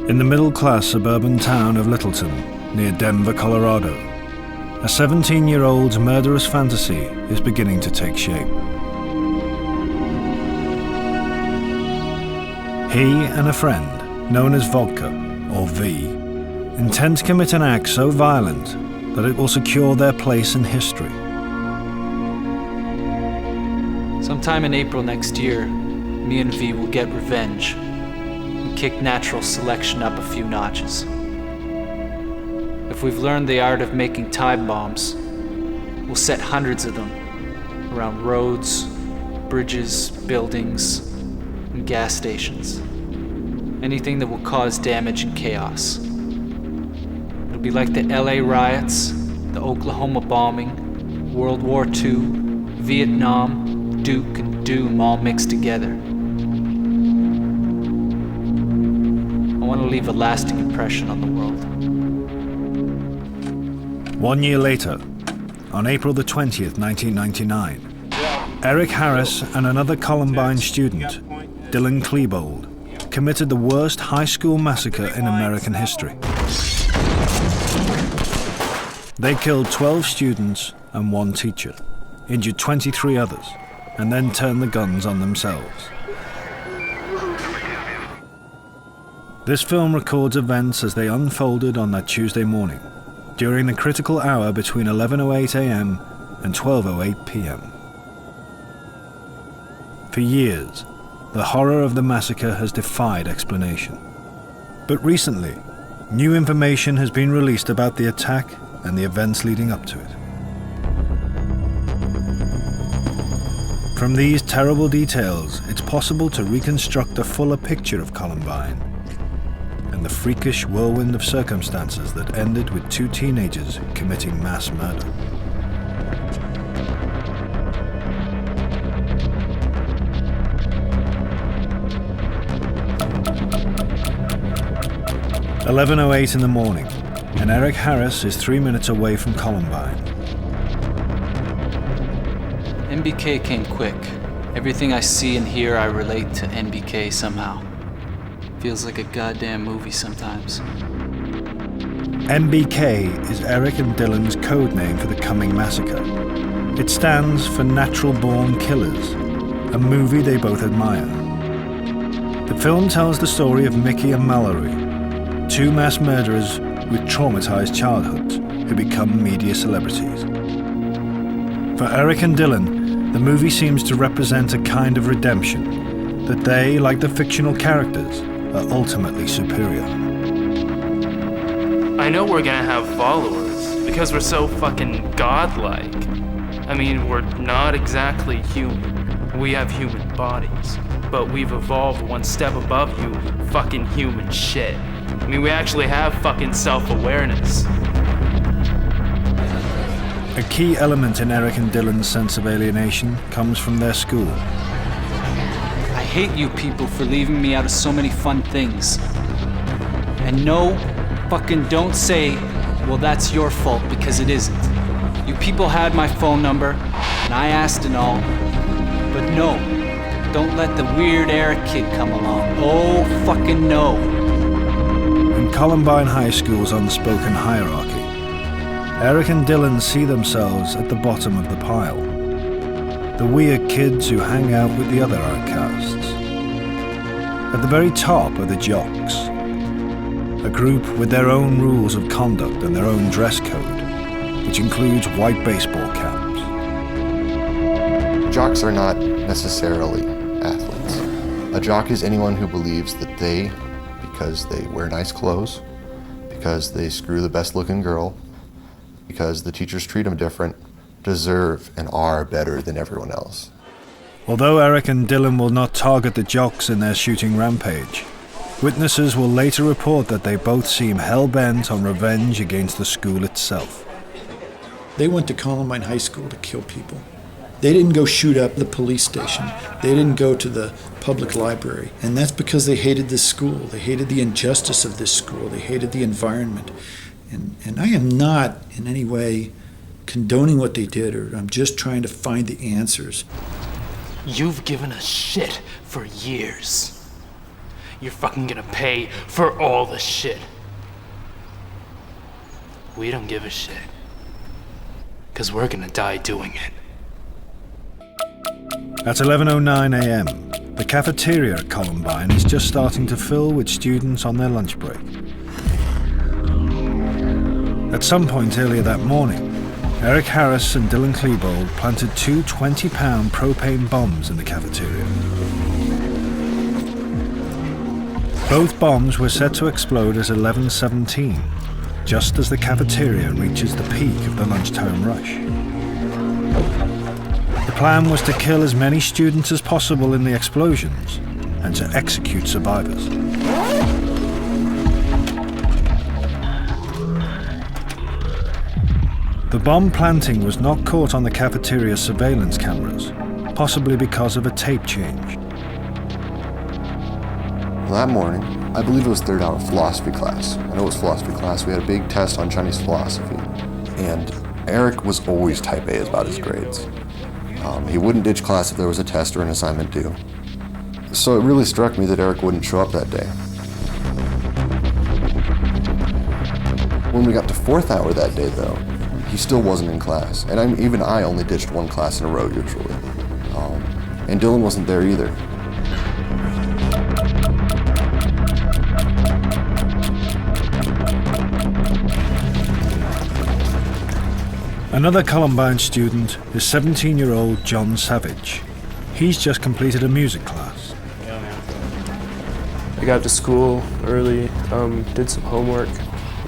In the middle-class suburban town of Littleton, near Denver, Colorado, a 17-year-old's murderous fantasy is beginning to take shape. He and a friend, known as Vodka, or V, intend to commit an act so violent that it will secure their place in history. Sometime in April next year, me and V will get revenge and kick natural selection up a few notches. If we've learned the art of making time bombs, we'll set hundreds of them around roads, bridges, buildings, and gas stations. Anything that will cause damage and chaos. It'll be like the LA riots, the Oklahoma bombing, World War II, Vietnam, Duke, and Doom all mixed together. I want to leave a lasting impression on the world. 1 year later, on April the 20th, 1999, Eric Harris and another Columbine student, Dylan Klebold, committed the worst high school massacre in American history. They killed 12 students and 1 teacher, injured 23 others, and then turned the guns on themselves. This film records events as they unfolded on that Tuesday morning, during the critical hour between 11:08 a.m. and 12:08 p.m. For years, the horror of the massacre has defied explanation. But recently, new information has been released about the attack and the events leading up to it. From these terrible details, it's possible to reconstruct a fuller picture of Columbine and the freakish whirlwind of circumstances that ended with 2 teenagers committing mass murder. At 11:08 in the morning, and Eric Harris is 3 minutes away from Columbine. NBK came quick. Everything I see and hear, I relate to NBK somehow. Feels like a goddamn movie sometimes. NBK is Eric and Dylan's code name for the coming massacre. It stands for Natural Born Killers, a movie they both admire. The film tells the story of Mickey and Mallory, 2 mass murderers with traumatized childhoods who become media celebrities. For Eric and Dylan, the movie seems to represent a kind of redemption, that they, like the fictional characters, are ultimately superior. I know we're gonna have followers because we're so fucking godlike. I mean, we're not exactly human. We have human bodies, but we've evolved one step above you fucking human shit. I mean, we actually have fucking self-awareness. A key element in Eric and Dylan's sense of alienation comes from their school. I hate you people for leaving me out of so many fun things. And no, fucking don't say, well, that's your fault, because it isn't. You people had my phone number, and I asked and all. But no, don't let the weird Eric kid come along. Oh, fucking no. In Columbine High School's unspoken hierarchy, Eric and Dylan see themselves at the bottom of the pile. The weird kids who hang out with the other outcasts. At the very top are the jocks, a group with their own rules of conduct and their own dress code, which includes white baseball caps. Jocks are not necessarily athletes. A jock is anyone who believes that they, because they wear nice clothes, because they screw the best looking girl, because the teachers treat them different, deserve and are better than everyone else. Although Eric and Dylan will not target the jocks in their shooting rampage, witnesses will later report that they both seem hell-bent on revenge against the school itself. They went to Columbine High School to kill people. They didn't go shoot up the police station. They didn't go to the public library. And that's because they hated this school. They hated the injustice of this school. They hated the environment. And I am not in any way condoning what they did, or I'm just trying to find the answers. You've given us shit for years. you're fucking gonna pay for all the shit. We don't give a shit. 'Cause we're gonna die doing it. At 11:09 a.m., the cafeteria at Columbine is just starting to fill with students on their lunch break. At some point earlier that morning, Eric Harris and Dylan Klebold planted two 20-pound propane bombs in the cafeteria. Both bombs were set to explode at 11:17, just as the cafeteria reaches the peak of the lunchtime rush. The plan was to kill as many students as possible in the explosions and to execute survivors. The bomb planting was not caught on the cafeteria's surveillance cameras, possibly because of a tape change. That morning, I believe it was third hour philosophy class. I know it was philosophy class. We had a big test on Chinese philosophy. And Eric was always type A about his grades. He wouldn't ditch class if there was a test or an assignment due. So it really struck me that Eric wouldn't show up that day. When we got to fourth hour that day, though, he still wasn't in class. And even I only ditched one class in a row usually. And Dylan wasn't there either. Another Columbine student is 17-year-old John Savage. He's just completed a music class. I got to school early, did some homework.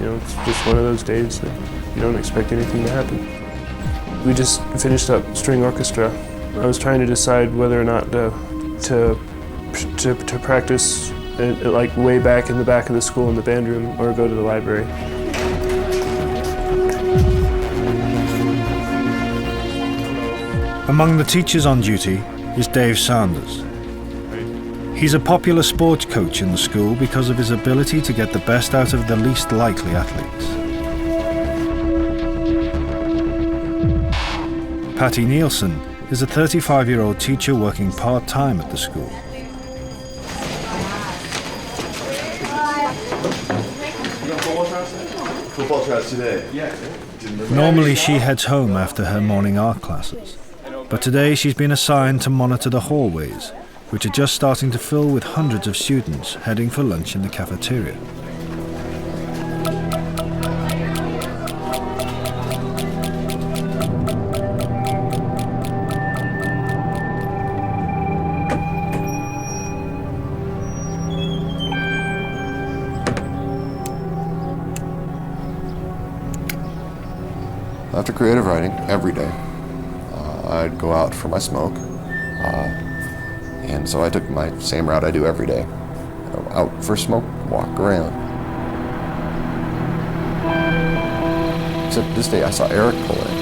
It's just one of those days that you don't expect anything to happen. We just finished up string orchestra. I was trying to decide whether or not to practice like way back in the back of the school in the band room or go to the library. Among the teachers on duty is Dave Sanders. He's a popular sports coach in the school because of his ability to get the best out of the least likely athletes. Patty Nielsen is a 35-year-old teacher working part-time at the school. Football tryouts today. Normally she heads home after her morning art classes, but today she's been assigned to monitor the hallways, which are just starting to fill with hundreds of students heading for lunch in the cafeteria. After creative writing, every day, I'd go out for my smoke. And so I took my same route I do every day. Go out for a smoke, walk around. Except this day I saw Eric pull in.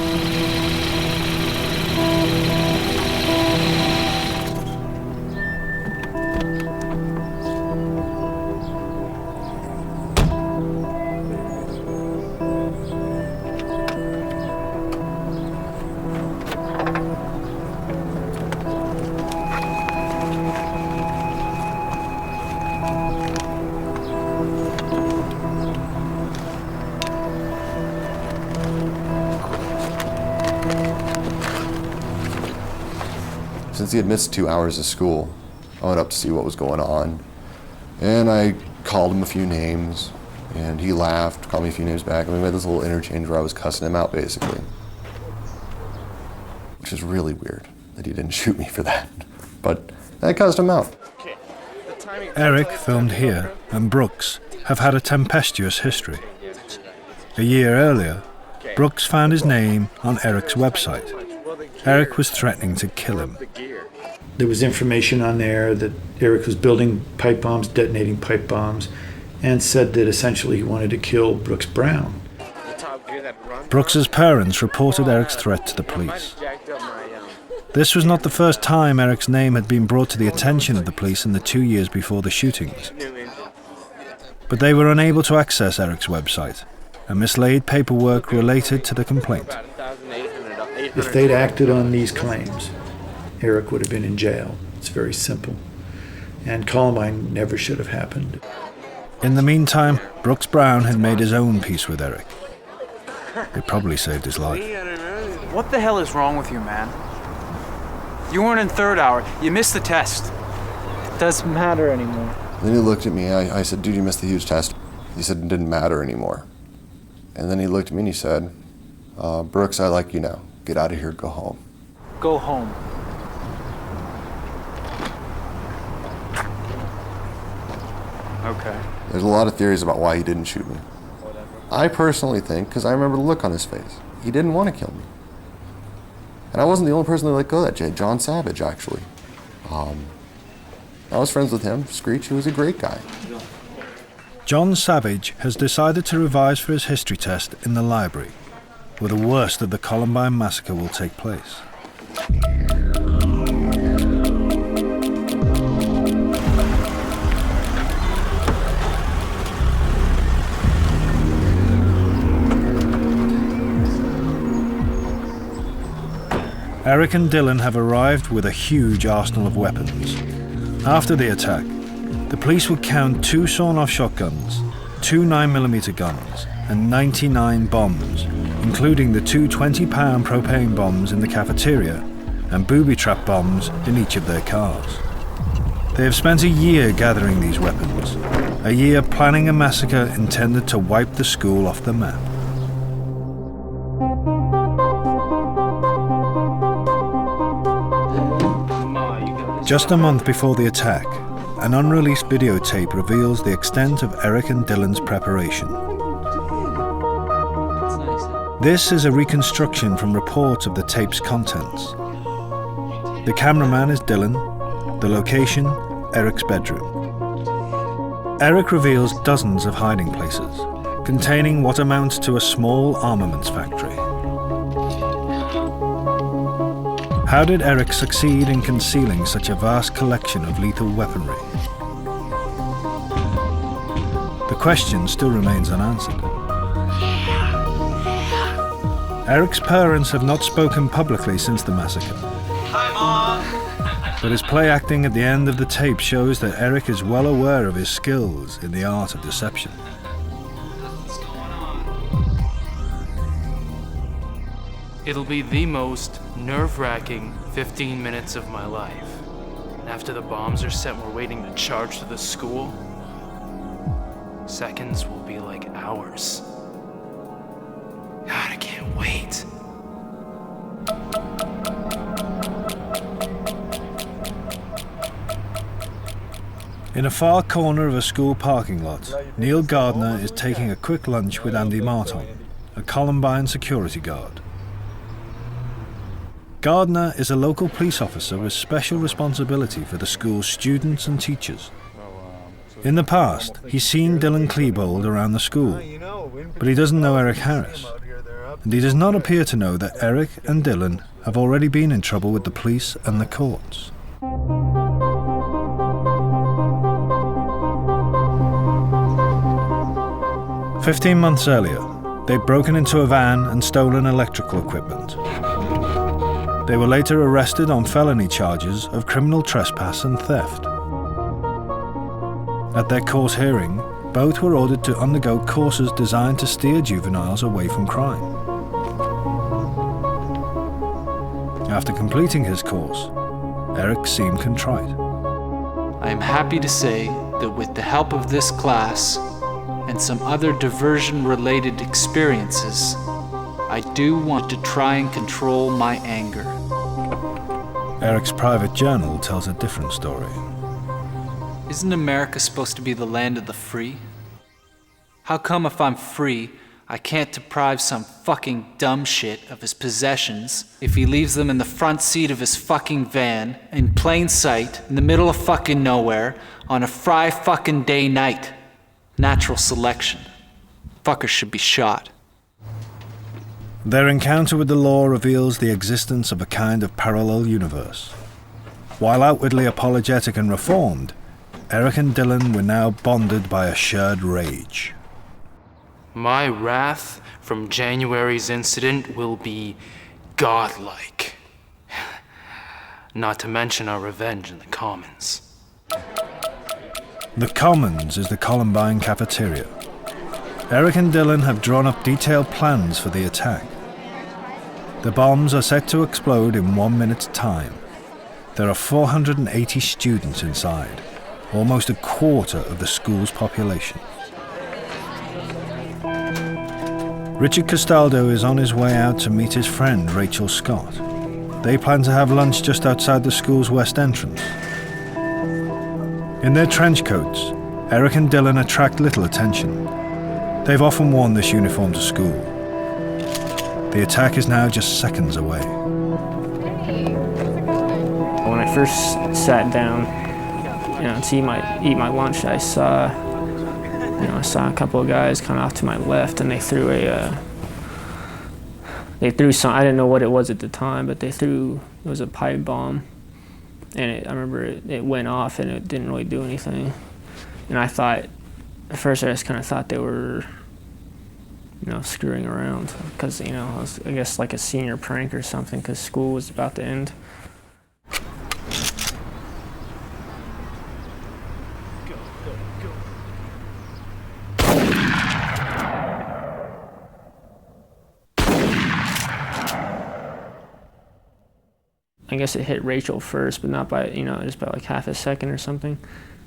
Since he had missed 2 hours of school, I went up to see what was going on. And I called him a few names, and he laughed, called me a few names back, and we made this little interchange where I was cussing him out, basically. Which is really weird that he didn't shoot me for that. But I cussed him out. Eric, filmed here, and Brooks have had a tempestuous history. A year earlier, Brooks found his name on Eric's website. Eric was threatening to kill him. There was information on there that Eric was building pipe bombs, detonating pipe bombs, and said that essentially he wanted to kill Brooks Brown. Brooks's parents reported Eric's threat to the police. This was not the first time Eric's name had been brought to the attention of the police in the 2 years before the shootings. But they were unable to access Eric's website, and mislaid paperwork related to the complaint. If they'd acted on these claims, Eric would have been in jail. It's very simple. And Columbine never should have happened. In the meantime, Brooks Brown had made his own peace with Eric. It probably saved his life. What the hell is wrong with you, man? You weren't in third hour. You missed the test. It doesn't matter anymore. Then he looked at me. I said, dude, you missed the huge test. He said it didn't matter anymore. And then he looked at me and he said, Brooks, I like you now. Get out of here, go home. Go home. Okay. There's a lot of theories about why he didn't shoot me. I personally think, because I remember the look on his face, he didn't want to kill me. And I wasn't the only person that let go of that day. John Savage, actually. I was friends with him. Screech, he was a great guy. John Savage has decided to revise for his history test in the library, where the worst of the Columbine Massacre will take place. Eric and Dylan have arrived with a huge arsenal of weapons. After the attack, the police would count 2 sawn-off shotguns, 2 9mm guns, and 99 bombs, including the 2 20-pound propane bombs in the cafeteria and booby trap bombs in each of their cars. They have spent a year gathering these weapons, a year planning a massacre intended to wipe the school off the map. Just a month before the attack, an unreleased videotape reveals the extent of Eric and Dylan's preparation. This is a reconstruction from reports of the tape's contents. The cameraman is Dylan, the location, Eric's bedroom. Eric reveals dozens of hiding places, containing what amounts to a small armaments factory. How did Eric succeed in concealing such a vast collection of lethal weaponry? The question still remains unanswered. Eric's parents have not spoken publicly since the massacre. Hi, Mom! But his play acting at the end of the tape shows that Eric is well aware of his skills in the art of deception. It'll be the most nerve-wracking 15 minutes of my life. And after the bombs are set and we're waiting to charge to the school, seconds will be like hours. God, I can't wait. In a far corner of a school parking lot, Neil Gardner is taking a quick lunch with Andy Marton, a Columbine security guard. Gardner is a local police officer with special responsibility for the school's students and teachers. In the past, he's seen Dylan Klebold around the school, but he doesn't know Eric Harris. And he does not appear to know that Eric and Dylan have already been in trouble with the police and the courts. "15 months earlier, they'd broken into a van and stolen electrical equipment. They were later arrested on felony charges of criminal trespass and theft. At their court hearing, both were ordered to undergo courses designed to steer juveniles away from crime. After completing his course, Eric seemed contrite. I am happy to say that with the help of this class and some other diversion-related experiences, I do want to try and control my anger." Eric's private journal tells a different story. Isn't America supposed to be the land of the free? How come if I'm free, I can't deprive some fucking dumb shit of his possessions if he leaves them in the front seat of his fucking van, in plain sight, in the middle of fucking nowhere, on a fucking day night? Natural selection. Fuckers should be shot. Their encounter with the law reveals the existence of a kind of parallel universe. While outwardly apologetic and reformed, Eric and Dylan were now bonded by a shared rage. My wrath from January's incident will be godlike. Not to mention our revenge in the Commons. The Commons is the Columbine cafeteria. Eric and Dylan have drawn up detailed plans for the attack. The bombs are set to explode in 1 minute's time. There are 480 students inside, almost a quarter of the school's population. Richard Castaldo is on his way out to meet his friend Rachel Scott. They plan to have lunch just outside the school's west entrance. In their trench coats, Eric and Dylan attract little attention. They've often worn this uniform to school. The attack is now just seconds away. When I first sat down, to eat my lunch, I saw a couple of guys come off to my left, and they threw some. I didn't know what it was at the time, but it was a pipe bomb, and I remember it went off, and it didn't really do anything. And I thought, at first, I just kind of thought they were, screwing around, because it was, I guess, like a senior prank or something, because school was about to end. I guess it hit Rachel first, but not by, just by like half a second or something.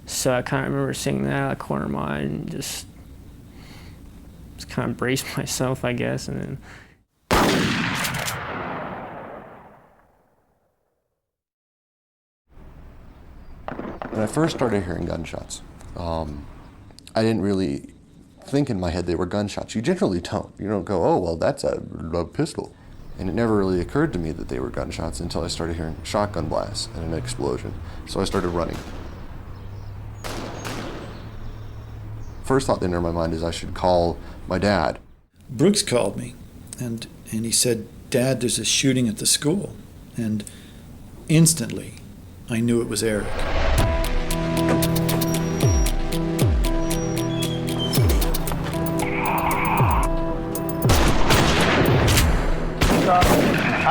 So I kind of remember seeing that out of the corner of my eye and just kind of braced myself, I guess, and then. When I first started hearing gunshots, I didn't really think in my head they were gunshots. You generally don't. You don't go, oh, well, that's a pistol. And it never really occurred to me that they were gunshots until I started hearing shotgun blasts and an explosion. So I started running. First thought that entered my mind is I should call my dad. Brooks called me, and he said, "Dad, there's a shooting at the school." And instantly, I knew it was Eric.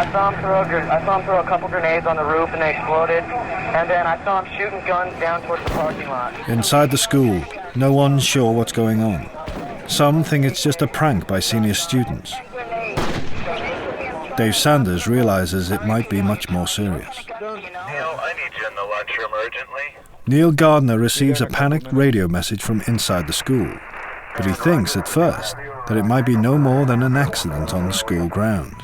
I saw him throw a couple grenades on the roof and they exploded. And then I saw him shooting guns down towards the parking lot. Inside the school, no one's sure what's going on. Some think it's just a prank by senior students. Dave Sanders realizes it might be much more serious. Neil, I need you in the lunchroom urgently. Neil Gardner receives a panicked radio message from inside the school, but he thinks at first that it might be no more than an accident on the school grounds.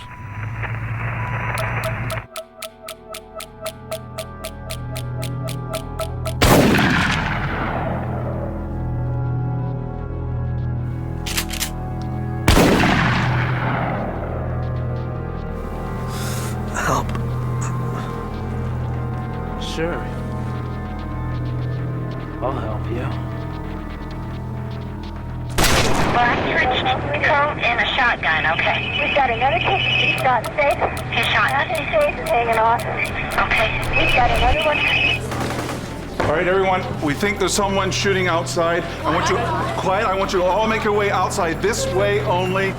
Help. Sure. I'll help you. Black trench coat and a shotgun, okay. We've got another case. He's not safe. His shot. Nothing safe is hanging off. Okay. We've got another one. All right, everyone, we think there's someone shooting outside. I want you quiet. I want you to all make your way outside this way only.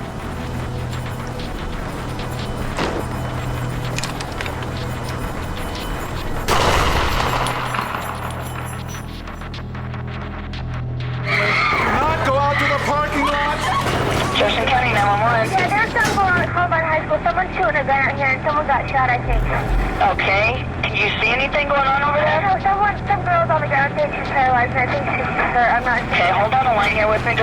Yeah, there's some going on at Columbine High School. Someone's shooting a gun out here and someone got shot, I think. Okay. Can you see anything going on over there? No, some girl's on the ground. I think she's paralyzed and I think she's hurt. I'm not sure. Okay, hold on the line here with me.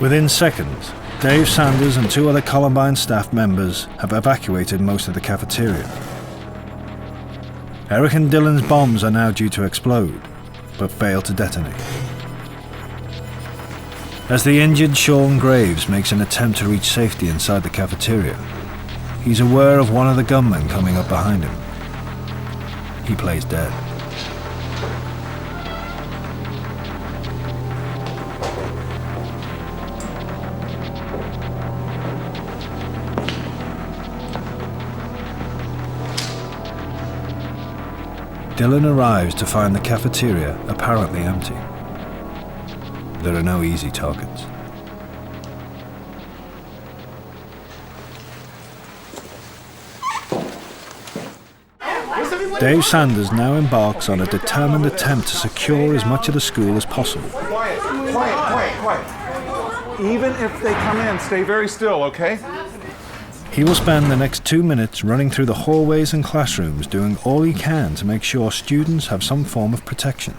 Within seconds, Dave Sanders and two other Columbine staff members have evacuated most of the cafeteria. Eric and Dylan's bombs are now due to explode, but fail to detonate. As the injured Sean Graves makes an attempt to reach safety inside the cafeteria, he's aware of one of the gunmen coming up behind him. He plays dead. Dylan arrives to find the cafeteria apparently empty. There are no easy targets. Where's everyone Dave Sanders now embarks on a determined attempt to secure as much of the school as possible. Quiet, quiet, quiet, quiet. Even if they come in, stay very still, okay? He will spend the next 2 minutes running through the hallways and classrooms, doing all he can to make sure students have some form of protection.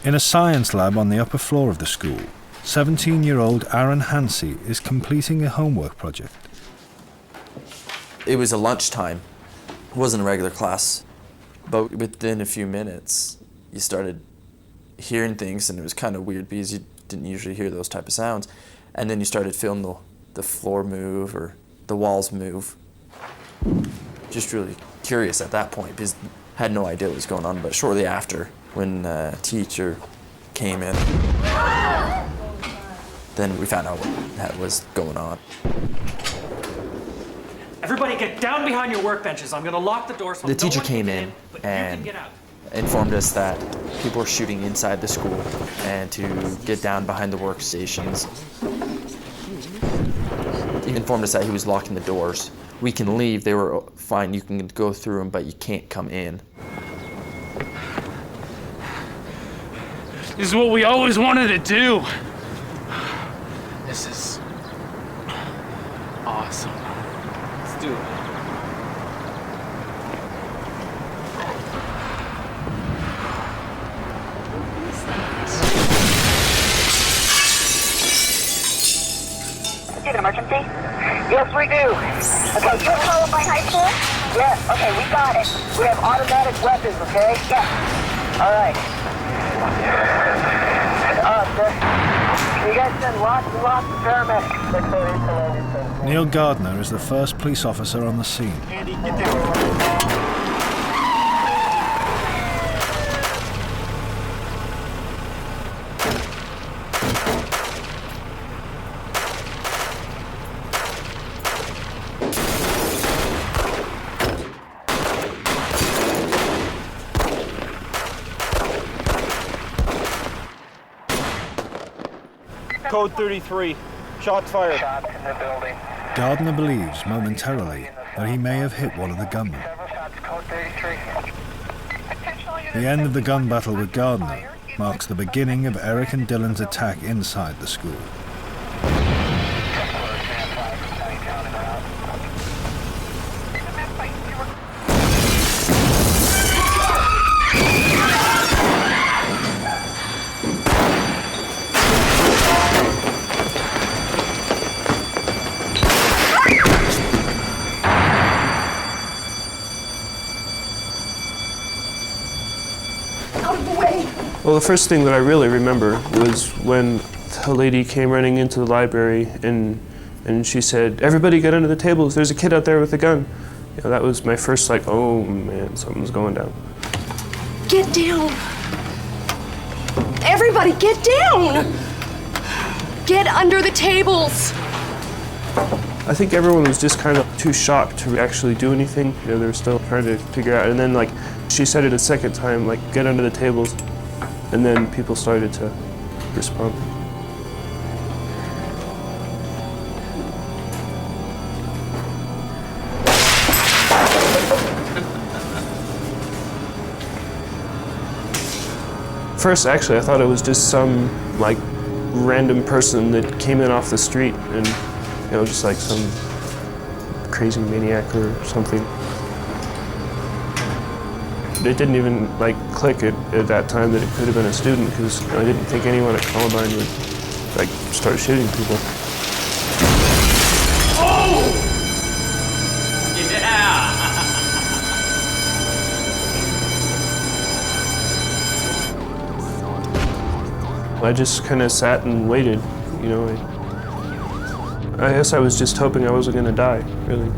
In a science lab on the upper floor of the school, 17-year-old Aaron Hansey is completing a homework project. It was a lunchtime. It wasn't a regular class. But within a few minutes, you started hearing things, and it was kind of weird because you didn't usually hear those type of sounds. And then you started feeling the floor move or the walls move. Just really curious at that point because I had no idea what was going on. But shortly after, when a teacher came in, then we found out what was going on. Everybody get down behind your workbenches. I'm gonna lock the door so The teacher came in and informed us that people were shooting inside the school and to get down behind the workstations. He informed us that he was locking the doors. We can leave, they were fine, you can go through them, but you can't come in. This is what we always wanted to do. This is awesome. Let's do it. An emergency? Yes, we do. Okay, you're Columbine High School? Yes, okay, we got it. We have automatic weapons, okay? Yes. All right. You guys send lots and lots of paramedics. Neil Gardner is the first police officer on the scene. Andy, get there. Code 33. Shots fired. Shots in the building. Gardner believes momentarily that he may have hit one of the gunmen. Code 33. The end of the gun battle with Gardner marks the beginning of Eric and Dylan's attack inside the school. Well, the first thing that I really remember was when the lady came running into the library and she said, "Everybody get under the tables, there's a kid out there with a gun." You know, that was my first like, oh man, something's going down. Get down! Everybody get down! Get under the tables! I think everyone was just kind of too shocked to actually do anything. You know, they were still trying to figure out, and then like, she said it a second time, like, get under the tables. And then people started to respond. First, actually, I thought it was just some, like, random person that came in off the street and, you know, just like some crazy maniac or something. It didn't even like click at that time that it could have been a student because I didn't think anyone at Columbine would like start shooting people. Oh! Yeah! I just kind of sat and waited, you know. I guess I was just hoping I wasn't going to die, really.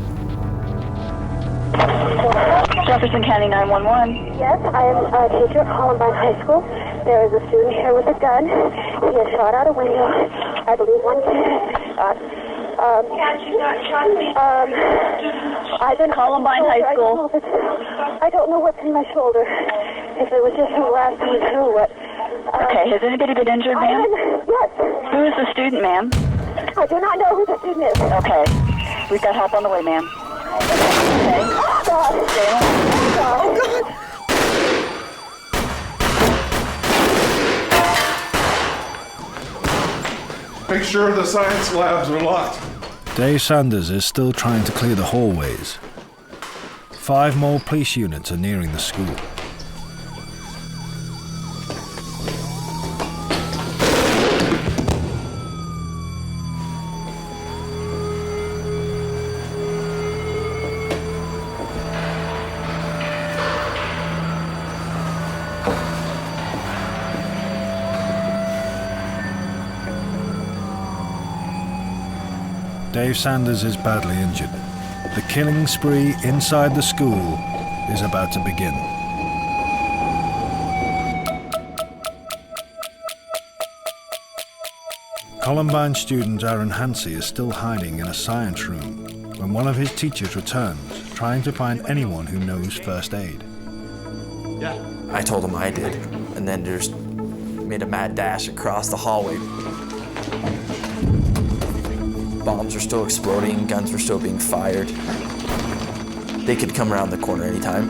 Jefferson County 911. Yes, I am a teacher at Columbine High School. There is a student here with a gun. He has shot out a window. I believe one kid shot. I've been Columbine High School. I don't know what's in my shoulder. If it was just some glass, who or what. Okay, has anybody been injured, ma'am? Yes. Who is the student, ma'am? I do not know who the student is. Okay. We've got help on the way, ma'am. Okay. God. Stay on. God. Oh, God. Make sure the science labs are locked. Dave Sanders is still trying to clear the hallways. 5 more police units are nearing the school. Dave Sanders is badly injured. The killing spree inside the school is about to begin. Columbine student Aaron Hansey is still hiding in a science room when one of his teachers returns, trying to find anyone who knows first aid. Yeah. I told him I did, and then just made a mad dash across the hallway. Bombs were still exploding, guns were still being fired. They could come around the corner anytime.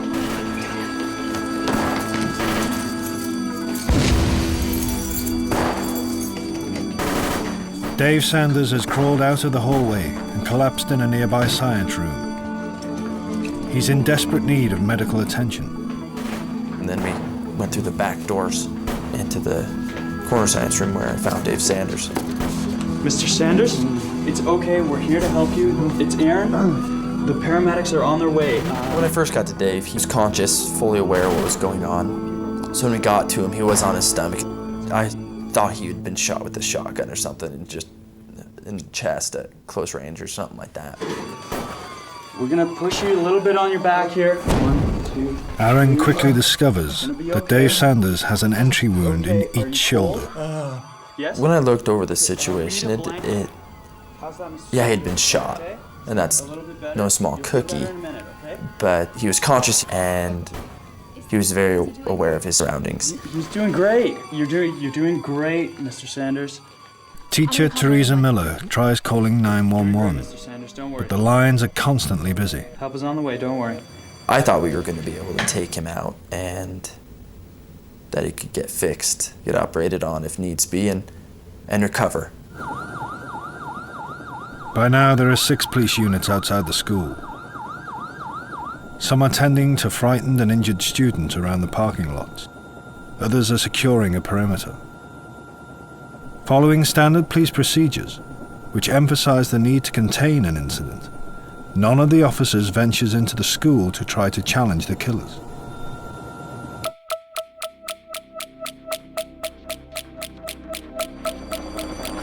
Dave Sanders has crawled out of the hallway and collapsed in a nearby science room. He's in desperate need of medical attention. And then we went through the back doors into the corner science room where I found Dave Sanders. Mr. Sanders, it's okay, we're here to help you. It's Aaron. The paramedics are on their way. When I first got to Dave, he was conscious, fully aware of what was going on. So when we got to him, he was on his stomach. I thought he had been shot with a shotgun or something, and just in the chest at close range or something like that. We're gonna push you a little bit on your back here. 1, 2. Aaron quickly discovers that Dave Sanders has an entry wound in each shoulder. When I looked over the situation, yeah, he had been shot, and that's no small cookie, but he was conscious and he was very aware of his surroundings. He's doing great. You're doing great, Mr. Sanders. Teacher Teresa Miller tries calling 911, but the lines are constantly busy. Help is on the way, don't worry. I thought we were going to be able to take him out and that he could get fixed, get operated on if needs be, and recover. By now there are 6 police units outside the school. Some are tending to frightened and injured students around the parking lots. Others are securing a perimeter. Following standard police procedures, which emphasize the need to contain an incident, none of the officers ventures into the school to try to challenge the killers.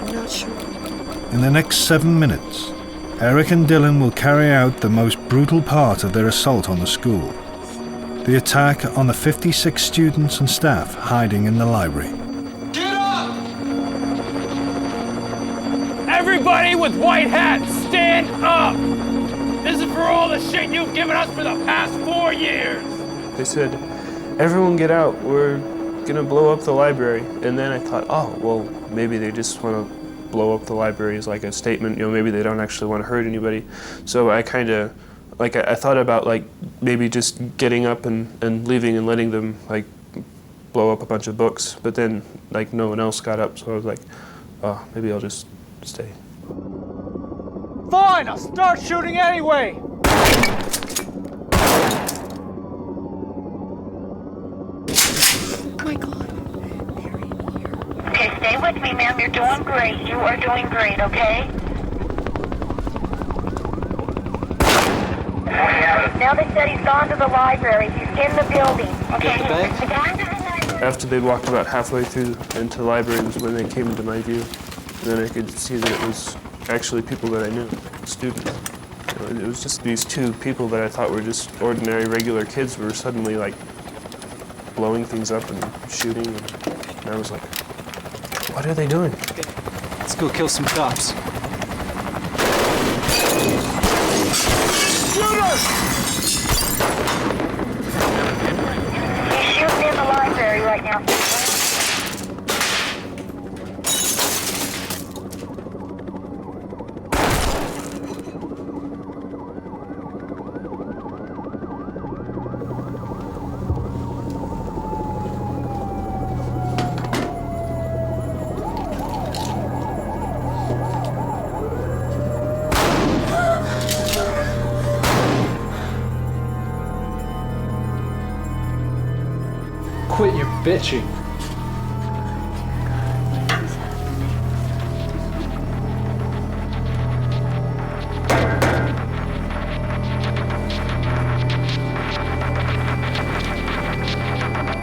I'm not sure. In the next 7 minutes, Eric and Dylan will carry out the most brutal part of their assault on the school: the attack on the 56 students and staff hiding in the library. Everybody with white hats, stand up! This is for all the shit you've given us for the past 4 years! They said, everyone get out, we're gonna blow up the library. And then I thought, oh, well, maybe they just wanna blow up the library as like a statement, maybe they don't actually want to hurt anybody. So I kind of, I thought about maybe just getting up and leaving and letting them blow up a bunch of books, but then no one else got up, so I was like, oh, maybe I'll just stay. Fine, I'll start shooting anyway! Okay, stay with me, ma'am. You're doing great. You are doing great, okay? Now they said he's gone to the library. He's in the building. Okay. After they walked about halfway through into the library was when they came into my view. And then I could see that it was actually people that I knew, students. It was just these 2 people that I thought were just ordinary, regular kids were suddenly blowing things up and shooting. And I was like, what are they doing? Let's go kill some cops. He's shooting in the library right now. quit your bitching.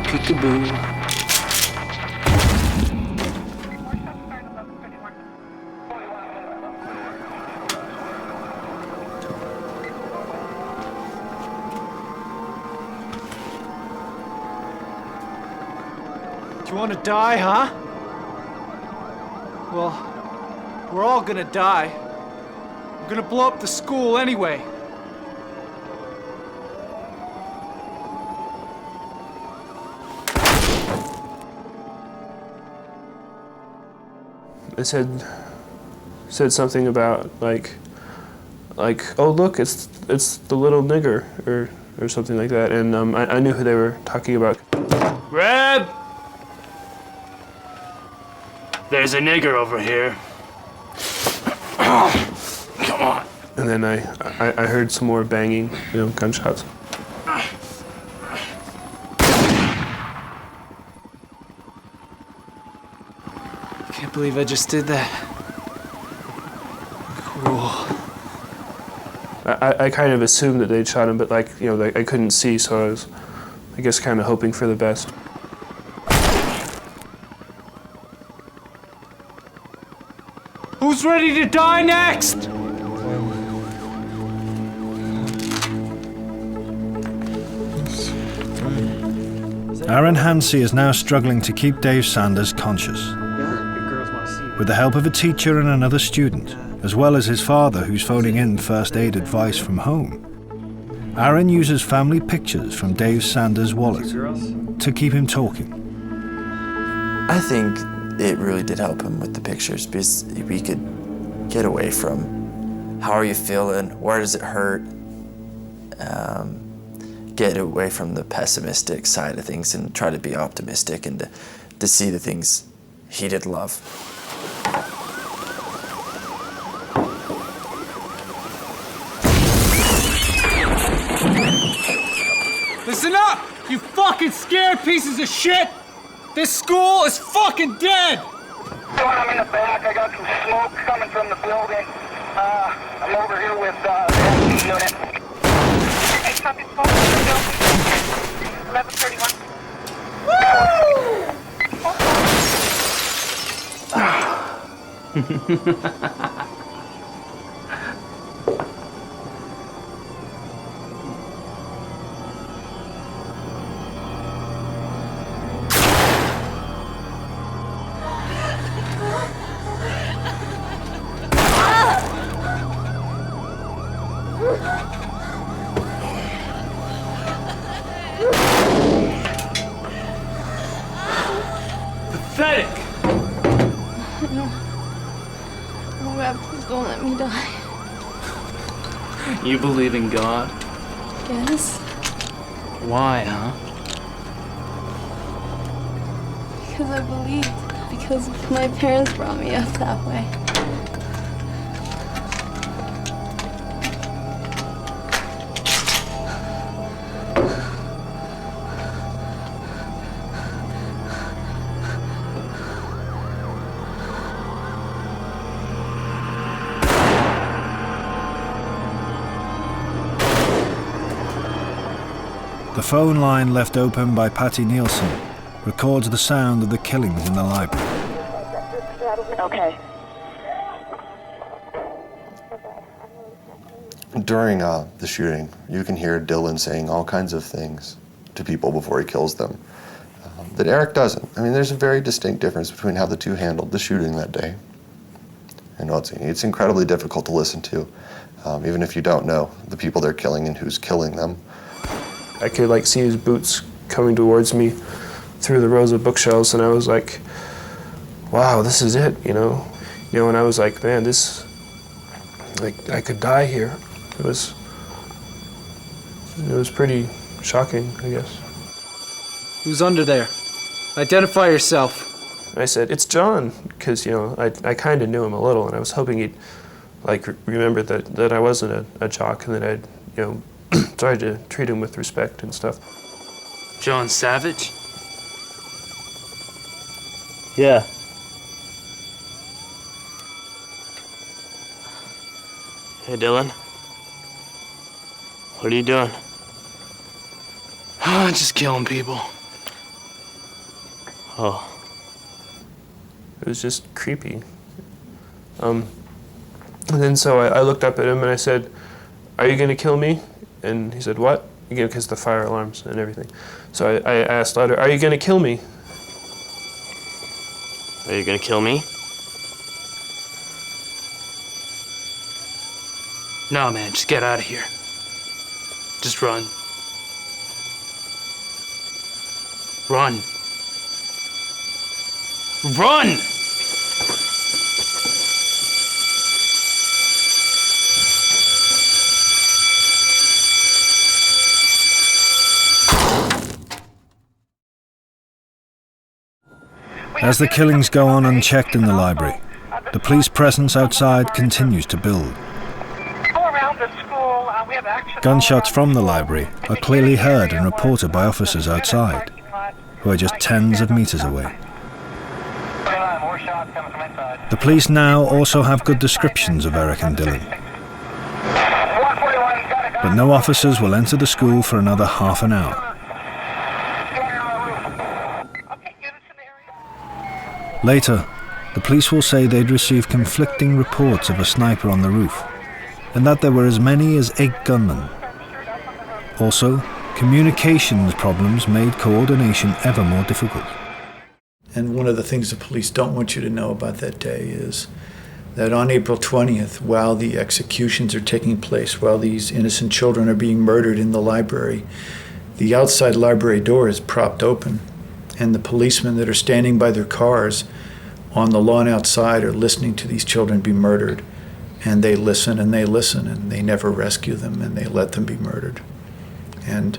Peekaboo. You want to die, huh? Well, we're all gonna die. We're gonna blow up the school anyway. It said something about like, oh look, it's the little nigger or something like that, and I knew who they were talking about. Reb! There's a nigger over here. Come on. And then I heard some more banging, gunshots. Can't believe I just did that. Cool. I kind of assumed that they'd shot him, but I couldn't see, so I was, I guess, kind of hoping for the best. Who's ready to die next? Aaron Hansey is now struggling to keep Dave Sanders conscious. With the help of a teacher and another student, as well as his father who's phoning in first aid advice from home, Aaron uses family pictures from Dave Sanders' wallet to keep him talking. I think it really did help him with the pictures because we could get away from how are you feeling, where does it hurt, get away from the pessimistic side of things and try to be optimistic and to see the things he did love. Listen up, you fucking scared pieces of shit! This school is fucking dead! I'm in the back. I got some smoke coming from the building. I'm over here with the rescue unit. Hey, copy smoke from the building. 1131. Pathetic! Oh, God, please don't let me die. You believe in God? Yes? Why, huh? Because I believed. Because my parents brought me up that way. The phone line left open by Patty Nielsen records the sound of the killings in the library. Okay. During the shooting, you can hear Dylan saying all kinds of things to people before he kills them that Eric doesn't. I mean, there's a very distinct difference between how the two handled the shooting that day. And it's incredibly difficult to listen to, even if you don't know the people they're killing and who's killing them. I could see his boots coming towards me through the rows of bookshelves, and I was like, wow, this is it, and I was like, man, this, I could die here. It was pretty shocking, I guess. Who's under there? Identify yourself. I said, it's John, because, I kind of knew him a little, and I was hoping he'd, remember that I wasn't a jock and that I'd, tried to treat him with respect and stuff. John Savage? Yeah. Hey, Dylan. What are you doing? Just killing people. Oh. It was just creepy. And then so I looked up at him and I said, "Are you gonna kill me?" And he said, "What?" Again, because the fire alarms and everything. So I asked louder, "Are you gonna kill me?" Are you gonna kill me? No, man, just get out of here. Just run. Run. Run! As the killings go on unchecked in the library, the police presence outside continues to build. Gunshots from the library are clearly heard and reported by officers outside, who are just tens of meters away. The police now also have good descriptions of Eric and Dylan. But no officers will enter the school for another half an hour. Later, the police will say they'd received conflicting reports of a sniper on the roof, and that there were as many as 8 gunmen. Also, communications problems made coordination ever more difficult. And one of the things the police don't want you to know about that day is that on April 20th, while the executions are taking place, while these innocent children are being murdered in the library, the outside library door is propped open, and the policemen that are standing by their cars on the lawn outside are listening to these children be murdered. And they listen and they listen, and they never rescue them, and they let them be murdered. And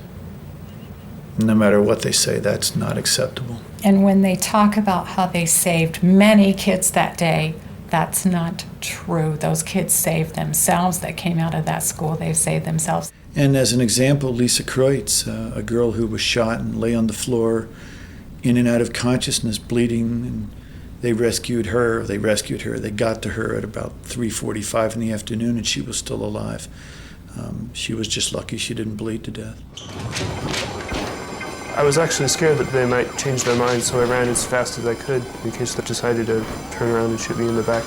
no matter what they say, that's not acceptable. And when they talk about how they saved many kids that day, that's not true. Those kids saved themselves that came out of that school. They saved themselves. And as an example, Lisa Kreutz, a girl who was shot and lay on the floor in and out of consciousness, bleeding, and they rescued her. They got to her at about 3:45 in the afternoon, and she was still alive. She was just lucky she didn't bleed to death. I was actually scared that they might change their minds, so I ran as fast as I could in case they decided to turn around and shoot me in the back.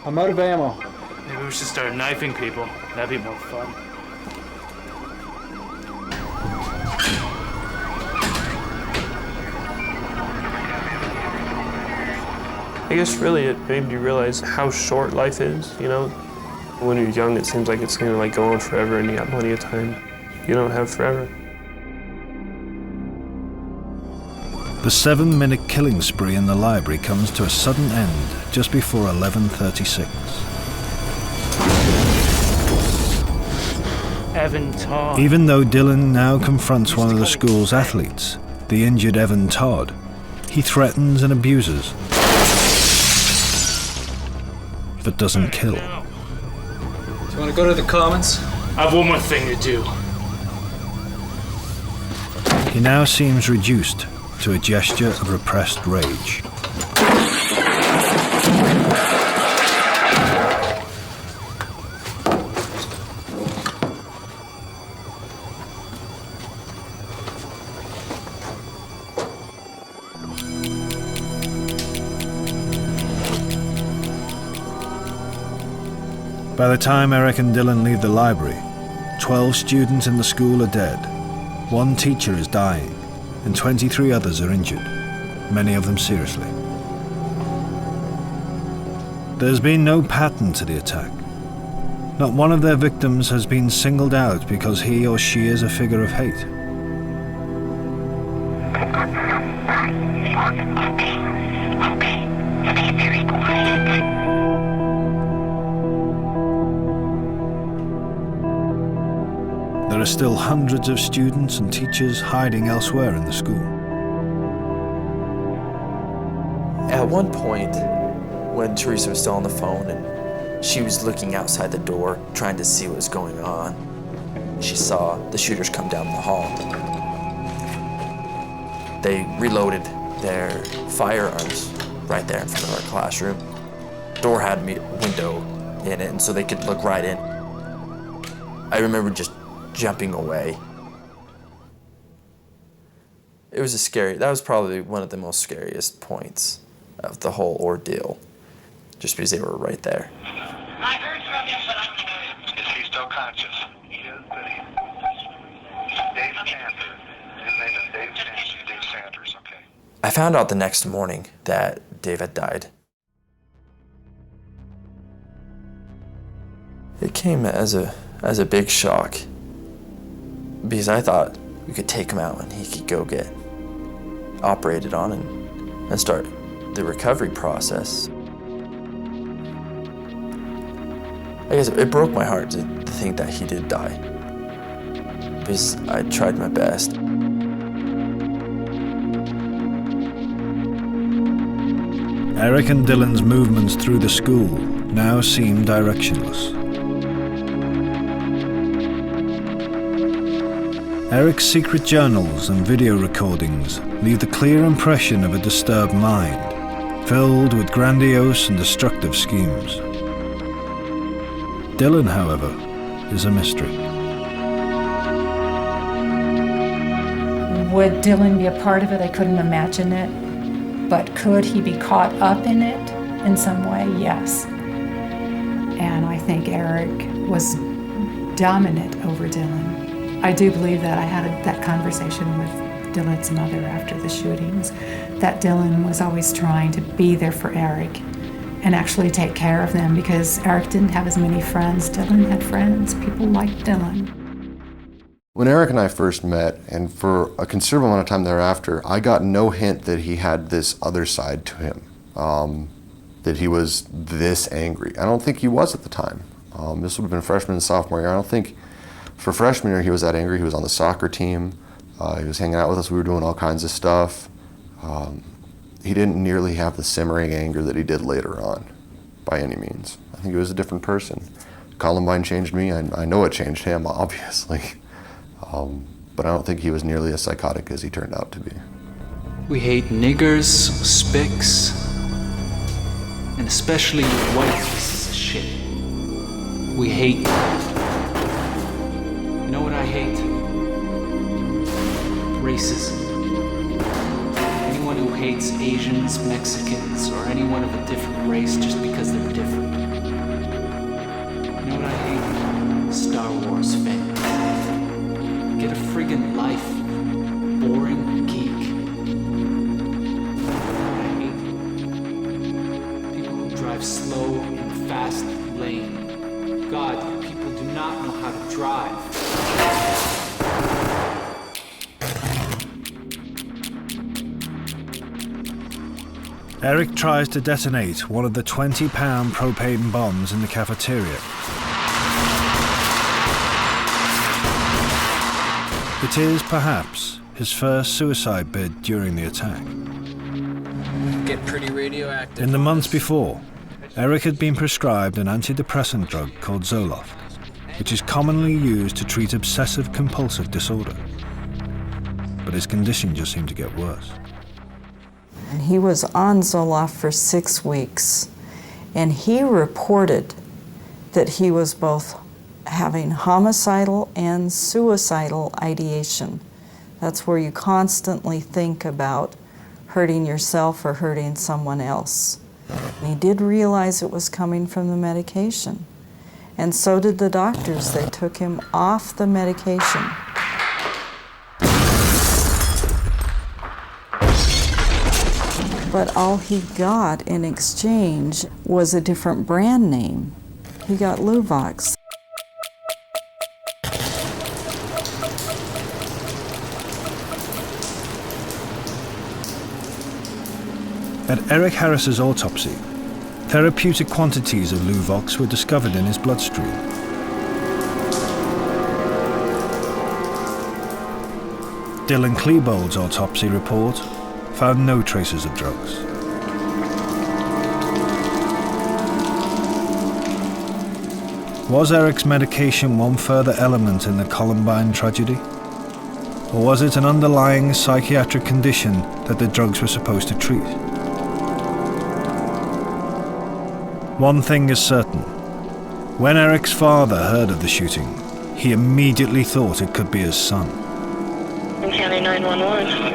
I'm out of ammo. Maybe we should start knifing people. That'd be more fun. I guess really it made me realize how short life is, you know? When you're young, it seems like it's gonna like go on forever and you got plenty of time. You don't have forever. The 7-minute killing spree in the library comes to a sudden end just before 11:36. Evan Todd. Even though Dylan now confronts one of the school's athletes, the injured Evan Todd, he threatens and abuses, but doesn't kill. Do you want to go to the Commons? I have one more thing to do. He now seems reduced to a gesture of repressed rage. By the time Eric and Dylan leave the library, 12 students in the school are dead, 1 teacher is dying, and 23 others are injured, many of them seriously. There's been no pattern to the attack. Not one of their victims has been singled out because he or she is a figure of hate. there are still hundreds of students and teachers hiding elsewhere in the school. At one point, when Teresa was still on the phone and she was looking outside the door, trying to see what was going on, she saw the shooters come down the hall. They reloaded their firearms right there in front of our classroom. Door had a window in it, and so they could look right in. I remember just jumping away. It was that was probably one of the most scariest points of the whole ordeal, just because they were right there. I heard from him, but I'm not. Is he still conscious? He is, but he's Dave Sanders. His name is Dave Sanders. Dave Sanders, okay. I found out the next morning that Dave had died. It came as a big shock, because I thought we could take him out and he could go get operated on and start the recovery process. I guess it broke my heart to think that he did die, because I tried my best. Eric and Dylan's movements through the school now seem directionless. Eric's secret journals and video recordings leave the clear impression of a disturbed mind, filled with grandiose and destructive schemes. Dylan, however, is a mystery. Would Dylan be a part of it? I couldn't imagine it. But could he be caught up in it in some way? Yes. And I think Eric was dominant over Dylan. I do believe that I had that conversation with Dylan's mother after the shootings, that Dylan was always trying to be there for Eric and actually take care of them, because Eric didn't have as many friends. Dylan had friends. People liked Dylan. When Eric and I first met, and for a considerable amount of time thereafter, I got no hint that he had this other side to him, that he was this angry. I don't think he was at the time. This would have been freshman and sophomore year. I don't think for freshman year he was that angry. He was on the soccer team. He was hanging out with us. We were doing all kinds of stuff. He didn't nearly have the simmering anger that he did later on, by any means. I think he was a different person. Columbine changed me. I know it changed him, obviously. But I don't think he was nearly as psychotic as he turned out to be. We hate niggers, spics, and especially white pieces of shit. We hate... You know what I hate? Racism. Anyone who hates Asians, Mexicans, or anyone of a different race just because they're different. You know what I hate? Star Wars fans. Get a friggin' life, boring geek. I hate people who drive slow in the fast lane. God, you people do not know how to drive. Eric tries to detonate one of the 20-pound propane bombs in the cafeteria. It is, perhaps, his first suicide bid during the attack. Get pretty radioactive. In the months before, Eric had been prescribed an antidepressant drug called Zoloft, which is commonly used to treat obsessive-compulsive disorder. But his condition just seemed to get worse. And he was on Zoloft for 6 weeks, and he reported that he was both having homicidal and suicidal ideation. That's where you constantly think about hurting yourself or hurting someone else. And he did realize it was coming from the medication. And so did the doctors. They took him off the medication. But all he got in exchange was a different brand name. He got Luvox. At Eric Harris's autopsy, therapeutic quantities of Luvox were discovered in his bloodstream. Dylan Klebold's autopsy report found no traces of drugs. Was Eric's medication one further element in the Columbine tragedy? Or was it an underlying psychiatric condition that the drugs were supposed to treat? One thing is certain. When Eric's father heard of the shooting, he immediately thought it could be his son. County 911.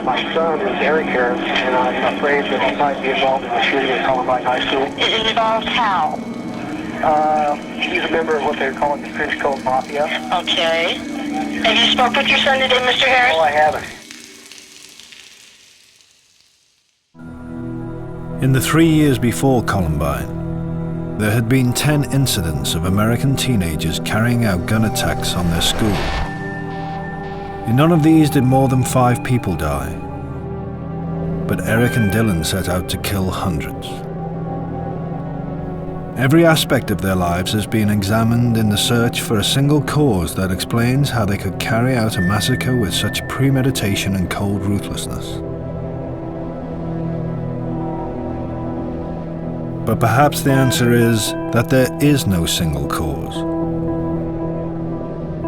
My son is Eric here, and I'm afraid that he might be involved in the shooting at Columbine High School. Involved how? He's a member of what they're calling the Trench Coat Mafia. Okay. Have you spoke with your son today, Mr. Harris? Oh, I haven't. In the 3 years before Columbine, there had been 10 incidents of American teenagers carrying out gun attacks on their school. In none of these did more than 5 people die. But Eric and Dylan set out to kill hundreds. Every aspect of their lives has been examined in the search for a single cause that explains how they could carry out a massacre with such premeditation and cold ruthlessness. But perhaps the answer is that there is no single cause.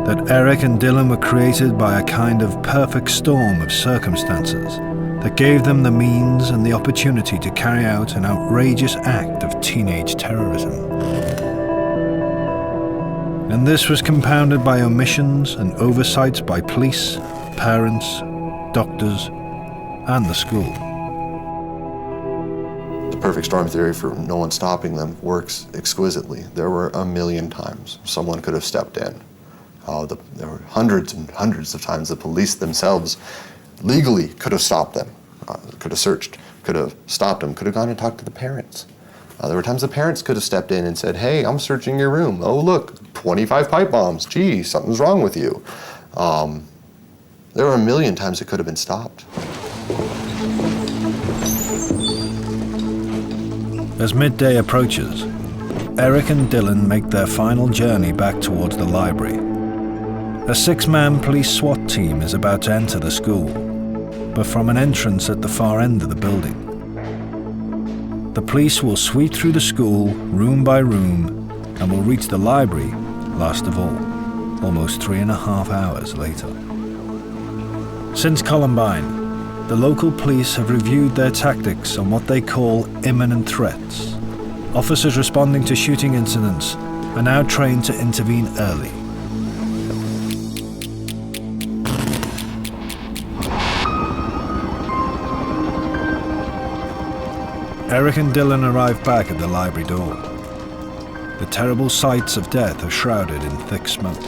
That Eric and Dylan were created by a kind of perfect storm of circumstances that gave them the means and the opportunity to carry out an outrageous act of teenage terrorism. And this was compounded by omissions and oversights by police, parents, doctors, and the school. The perfect storm theory for no one stopping them works exquisitely. There were a million times someone could have stepped in. There were hundreds and hundreds of times the police themselves legally could have stopped them, could have searched, could have stopped them, could have gone and talked to the parents. There were times the parents could have stepped in and said, hey, I'm searching your room. Oh, look, 25 pipe bombs. Gee, something's wrong with you. There were a million times it could have been stopped. As midday approaches, Eric and Dylan make their final journey back towards the library. A 6-man police SWAT team is about to enter the school, but from an entrance at the far end of the building. The police will sweep through the school, room by room, and will reach the library last of all, almost 3.5 hours later. Since Columbine, the local police have reviewed their tactics on what they call imminent threats. Officers responding to shooting incidents are now trained to intervene early. Eric and Dylan arrive back at the library door. The terrible sights of death are shrouded in thick smoke.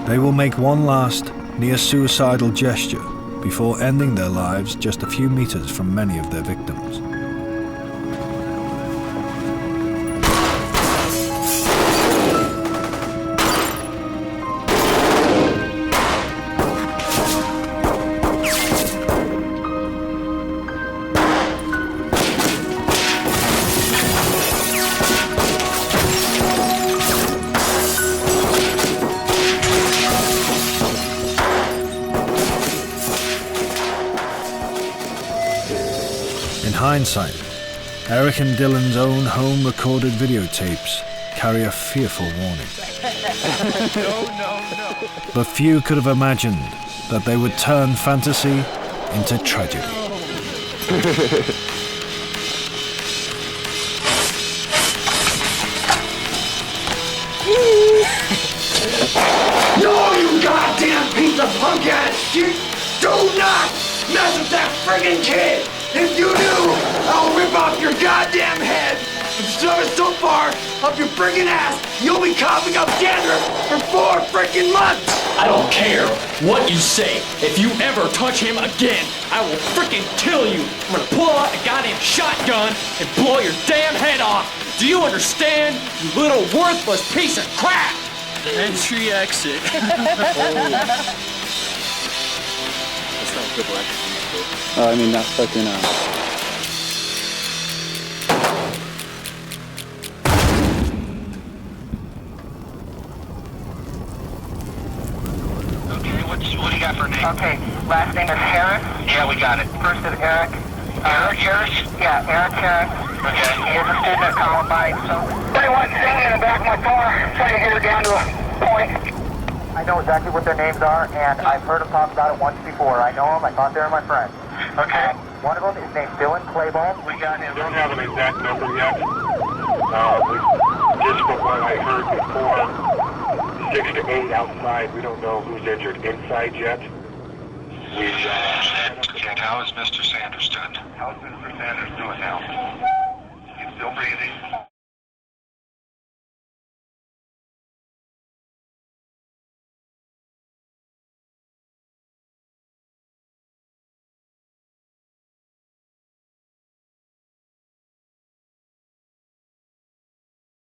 They will make one last, near-suicidal gesture before ending their lives just a few meters from many of their victims. In hindsight, Eric and Dylan's own home-recorded videotapes carry a fearful warning. No. But few could have imagined that they would turn fantasy into tragedy. No, you goddamn piece of punk ass shit! Do not mess with that friggin' kid! If you do, I'll rip off your goddamn head and shove it so far up your friggin' ass, you'll be coughing up dandruff for 4 frickin' months! I don't care what you say. If you ever touch him again, I will frickin' kill you. I'm gonna pull out a goddamn shotgun and blow your damn head off. Do you understand, you little worthless piece of crap? Entry exit. That's not a good one. I mean, not fucking, What do you got for a name? Okay, last name is Harris. Yeah, we got it. First is Eric. Eric Harris? Yeah, Eric Harris. Okay. He is a student at Columbine, so... Anyone sitting in the back of my car, trying to get her down to a point. I know exactly what their names are, and I've heard them talk about it once before. I know them. I thought they were my friends. Okay. One of them is named Dylan Clayball. We got him. We don't have an exact number yet. Just from what I heard before, 6 to 8 outside. We don't know who's injured inside yet. And how is Mr. Sanders doing? How's Mr. Sanders doing now? He's still breathing.